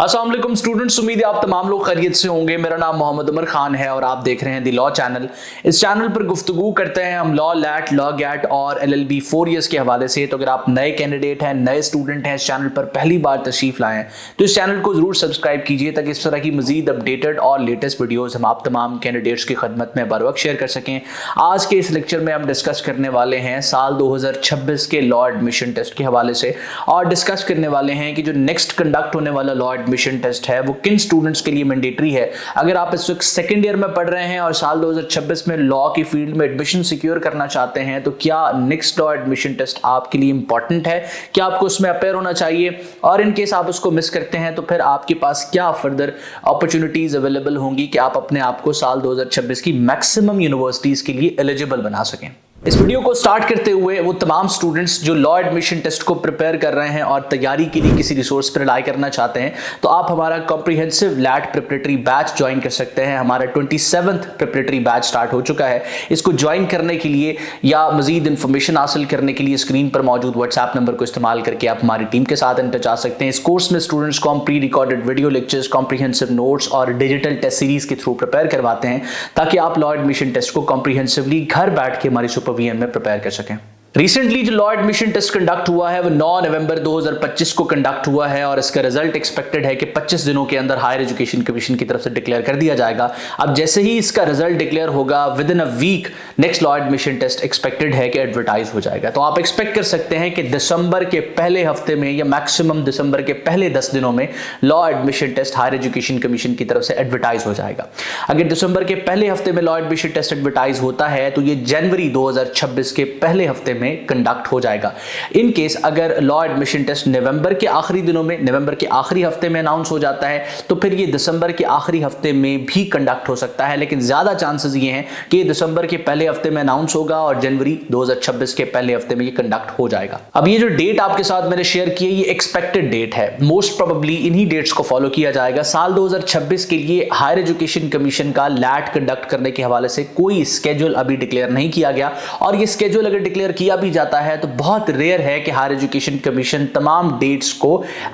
अस्सलाम वालेकुम स्टूडेंट्स, उम्मीद है आप तमाम लोग खैरियत से होंगे। मेरा नाम मोहम्मद उमर खान है और आप देख रहे हैं दी लॉ चैनल। इस चैनल पर गुफ्तगू करते हैं हम लॉ, लैट, लॉ गैट और LLB 4 ईयर्स के हवाले से। तो अगर आप नए कैंडिडेट हैं, नए स्टूडेंट हैं, इस चैनल पर पहली बार तशरीफ लाएँ तो इस चैनल को ज़रूर सब्सक्राइब कीजिए ताकि इस तरह की मजीद अपडेटेड और लेटेस्ट वीडियोज़ हम आप तमाम कैंडिडेट्स की खदमत में बर वक्त शेयर कर सकें। आज के इस लेक्चर में हम डिस्कस करने वाले हैं साल 2026 के लॉ एडमिशन टेस्ट के हवाले से और डिस्कस करने वाले हैं कि जो नेक्स्ट कंडक्ट होने वाला लॉ एडमिशन टेस्ट है वो किन स्टूडेंट्स के लिए मैंडेटरी है। अगर आप इस वक्त सेकेंड ईयर में पढ़ रहे हैं और साल 2026 में लॉ की फील्ड में एडमिशन सिक्योर करना चाहते हैं तो क्या नेक्स्ट लॉ एडमिशन टेस्ट आपके लिए इंपॉर्टेंट है, क्या आपको उसमें अपेयर होना चाहिए, और इन केस आप उसको मिस करते हैं तो फिर आपके पास क्या फर्दर अपॉर्चुनिटीज अवेलेबल होंगी कि आप अपने आप को साल 2026 की मैक्सिमम यूनिवर्सिटीज के लिए एलिजिबल बना सकें। इस वीडियो को स्टार्ट करते हुए वो तमाम स्टूडेंट्स जो लॉ एडमिशन टेस्ट को प्रिपेयर कर रहे हैं और तैयारी के लिए किसी रिसोर्स पर रिलाई करना चाहते हैं तो आप हमारा comprehensive LAT preparatory batch join कर सकते हैं। हमारा 27th प्रिपरेटरी बैच स्टार्ट हो चुका है। इसको ज्वाइन करने के लिए या मजीद इन्फॉर्मेशन हासिल करने के लिए स्क्रीन पर मौजूद व्हाट्सएप नंबर को इस्तेमाल करके आप हमारी टीम के साथ इन टच आ सकते हैं। इस कोर्स में स्टूडेंट्स को हम pre recorded video lectures, comprehensive notes और डिजिटल टेस्ट सीरीज के थ्रू प्रिपेयर करवाते हैं ताकि आप लॉ एडमिशन टेस्ट को कॉम्प्रिहेंसिवली घर बैठ के हमारी सुपरविजन में प्रिपेयर कर सकें। रिसेंटली जो लॉ एडमिशन टेस्ट कंडक्ट हुआ है वो 9 नवंबर 2025 को कंडक्ट हुआ है और इसका रिजल्ट एक्सपेक्टेड है कि 25 दिनों के अंदर हायर एजुकेशन कमीशन की तरफ से डिक्लेयर कर दिया जाएगा। अब जैसे ही इसका रिजल्ट डिक्लेयर होगा within a week next law admission test expected है कि एडवर्टाइज हो जाएगा। तो आप एक्सपेक्ट कर सकते हैं कि दिसंबर के पहले हफ्ते में या मैक्सिमम दिसंबर के पहले 10 दिनों में law admission test higher education commission की तरफ से एडवर्टाइज हो जाएगा। अगर दिसंबर के पहले हफ्ते में लॉ एडमिशन टेस्ट एडवर्टाइज होता है तो ये जनवरी 2026 के पहले हफ्ते में कंडक्ट हो जाएगा। इन केस अगर लॉ एडमिशन टेस्ट नवंबर के आखिरी दिनों में, नवंबर के आखिरी हफ्ते में अनाउंस हो जाता है तो फिर ये दिसंबर के आखिरी हफ्ते में भी कंडक्ट हो सकता है, लेकिन ज्यादा चांसेस ये हैं कि दिसंबर के पहले हफ्ते में अनाउंस होगा और जनवरी 2026 के पहले हफ्ते में ये कंडक्ट हो जाएगा। अब ये जो डेट आपके साथ मैंने शेयर की है ये एक्सपेक्टेड डेट है। मोस्ट प्रोबेबली इन्हीं डेट्स को फॉलो किया जाएगा। साल 2026 के लिए हायर एजुकेशन कमीशन का लैट कंडक्ट करने के हवाले से कोई स्केड्यूल अभी डिक्लेयर नहीं किया गया और ये स्केड्यूल अगर डिक्लेयर किया भी जाता है तो बहुत रेयर है कि हायर एजुकेशन कमीशन तमाम डेट्स को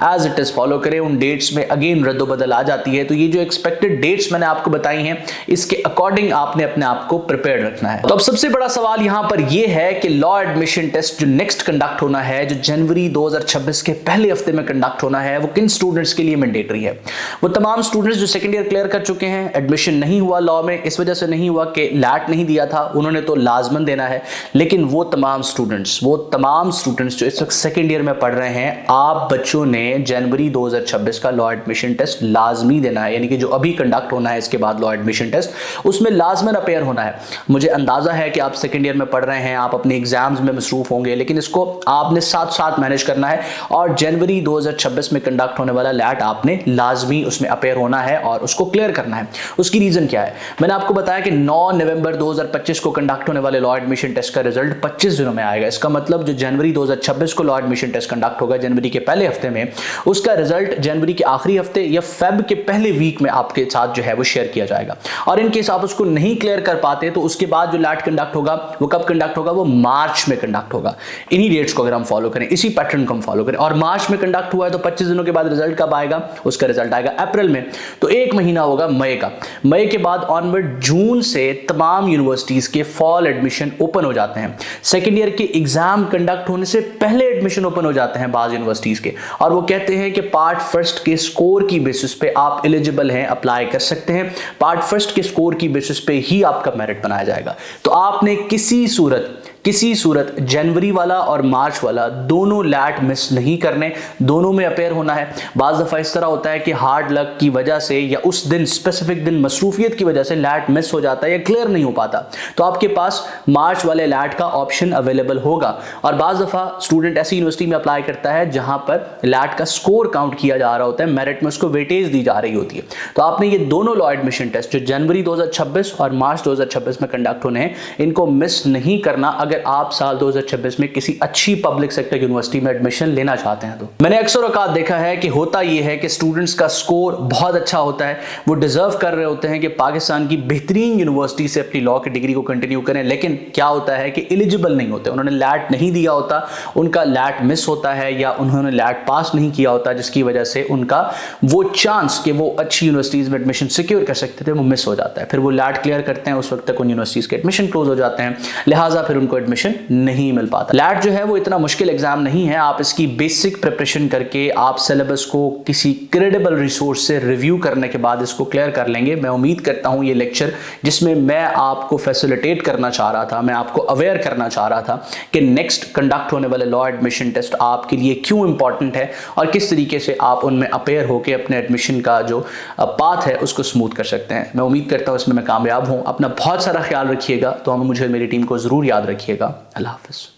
एज इट इज फॉलो करे। उन डेट्स में अगेन रद्दोबदल आ जाती है। तो ये जो एक्सपेक्टेड डेट्स मैंने आपको बताई हैं इसके अकॉर्डिंग आपने अपने आप को प्रिपेयर रखना है। तो अब सबसे बड़ा सवाल यहां पर यह है कि लॉ एडमिशन टेस्ट जो नेक्स्ट कंडक्ट होना है, जो जनवरी 2026 के पहले हफ्ते में कंडक्ट होना है, वो किन स्टूडेंट्स के लिए मैंडेटरी है। वो तमाम स्टूडेंट्स जो सेकंड ईयर क्लियर कर चुके हैं, एडमिशन नहीं हुआ लॉ में, इस वजह से नहीं हुआ कि लैट नहीं दिया था, उन्होंने तो लाजमन देना है, लेकिन वो तमाम स्टूडेंट्स जो इस वक्त सेकंड ईयर में पढ़ रहे हैं, आप बच्चों ने जनवरी 2026 का लॉ एडमिशन टेस्ट लाजमी देना है। यानी कि जो अभी कंडक्ट होना है इसके बाद लॉ एडमिशन टेस्ट, उसमें लाजमन अपेयर होना है। मुझे अंदाजा है कि आप सेकंड ईयर में पढ़ रहे हैं, आप अपने एग्जाम्स में मसरूफ होंगे, लेकिन इसको आपने साथ साथ मैनेज करना है और जनवरी 2026 में कंडक्ट होने वाला लैट आपने लाजमी उसमें अपेयर होना है और उसको क्लियर करना है। उसकी रीजन क्या है, मैंने आपको बताया कि 9 नवंबर 2025 को कंडक्ट होने वाले लॉ एडमिशन टेस्ट का रिजल्ट 25 दिनों में आएगा। इसका मतलब जो जनवरी 2026 को लॉ एडमिशन टेस्ट कंडक्ट होगा जनवरी के पहले हफ्ते में, उसका रिजल्ट जनवरी के आखिरी हफ्ते या फेब के पहले वीक में आपके साथ जो है वो शेयर किया जाएगा। और इन केस आप उसको नहीं क्लियर कर पाते तो उसके बाद जो लैट कंडक्ट होगा वो कब कंडक्ट होगा, वो मार्च में कंडक्ट होगा। इन्हीं डेट्स को अगर हम फॉलो करें, इसी पैटर्न को हम फॉलो करें, और मार्च में कंडक्ट हुआ है तो 25 दिनों के बाद रिजल्ट कब आएगा, उसका रिजल्ट आएगा अप्रैल में। तो एक महीना होगा मई का। मई के बाद ऑनवर्ड जून से तमाम यूनिवर्सिटीज के फॉल एडमिशन ओपन हो जाते हैं। सेकेंड ईयर के एग्जाम कंडक्ट होने से पहले एडमिशन ओपन हो जाते हैं बाज यूनिवर्सिटीज के, और वो कहते हैं कि पार्ट फर्स्ट के स्कोर की बेसिस पे आप एलिजिबल हैं, अप्लाई कर सकते हैं। पार्ट फर्स्ट के स्कोर की बेसिस पे ही आपका मेरिट बनाया जाएगा। तो आपने किसी सूरत जनवरी वाला और मार्च वाला दोनों लैट मिस नहीं करने, दोनों में अपेयर होना है। बाज़ दफ़ा इस तरह होता है कि हार्ड लक की वजह से या उस दिन स्पेसिफिक दिन मसरूफियत की वजह से लैट मिस हो जाता है या क्लियर नहीं हो पाता, तो आपके पास मार्च वाले लैट का ऑप्शन अवेलेबल होगा। और बाज़ दफ़ा स्टूडेंट ऐसी यूनिवर्सिटी में अप्लाई करता है जहां पर लैट का स्कोर काउंट किया जा रहा होता है, मेरिट में उसको वेटेज दी जा रही होती है। तो आपने ये दोनों लॉ एडमिशन टेस्ट जो जनवरी 2026 और मार्च 2026 में कंडक्ट होने हैं, इनको मिस नहीं करना। अगर अगर आप साल 2026 में किसी अच्छी पब्लिक सेक्टर यूनिवर्सिटी में एडमिशन लेना चाहते हैं। तो मैंने अक्सर औकात देखा है कि होता यह है कि स्टूडेंट्स का स्कोर बहुत अच्छा होता है, वो डिजर्व कर रहे होते हैं कि पाकिस्तान की बेहतरीन यूनिवर्सिटी से अपनी लॉ की डिग्री को कंटिन्यू करें, लेकिन क्या होता है कि एलिजिबल नहीं होते, उन्होंने लैट नहीं दिया होता, उनका लैट मिस होता है या उन्होंने लैट पास नहीं किया होता, जिसकी वजह से उनका वो चांस कि वो अच्छी यूनिवर्सिटीज में एडमिशन सिक्योर कर सकते थे वो मिस हो जाता है। फिर वो लैट क्लियर करते हैं, उस वक्त तक उन यूनिवर्सिटीज के एडमिशन क्लोज हो जाते हैं, लिहाजा फिर उनको एडमिशन नहीं मिल पाता। लैट जो है वो इतना मुश्किल एग्जाम नहीं है, आप इसकी बेसिक प्रिपरेशन करके आप सिलेबस को किसी क्रेडिबल रिसोर्स से रिव्यू करने के बाद इसको क्लियर कर लेंगे। मैं उम्मीद करता हूं ये लेक्चर जिसमें मैं आपको फैसिलिटेट करना चाह रहा था, मैं आपको अवेयर करना चाह रहा था कि नेक्स्ट कंडक्ट होने वाले लॉ एडमिशन टेस्ट आपके लिए क्यों इंपॉर्टेंट है और किस तरीके से आप उनमें अपेयर होकर अपने एडमिशन का जो पाथ है उसको स्मूथ कर सकते हैं। मैं उम्मीद करता हूं इसमें मैं कामयाब हूं। अपना बहुत सारा ख्याल रखिएगा, तो मुझे मेरी टीम को जरूर याद रखिएगा। अल्लाह हाफिज़।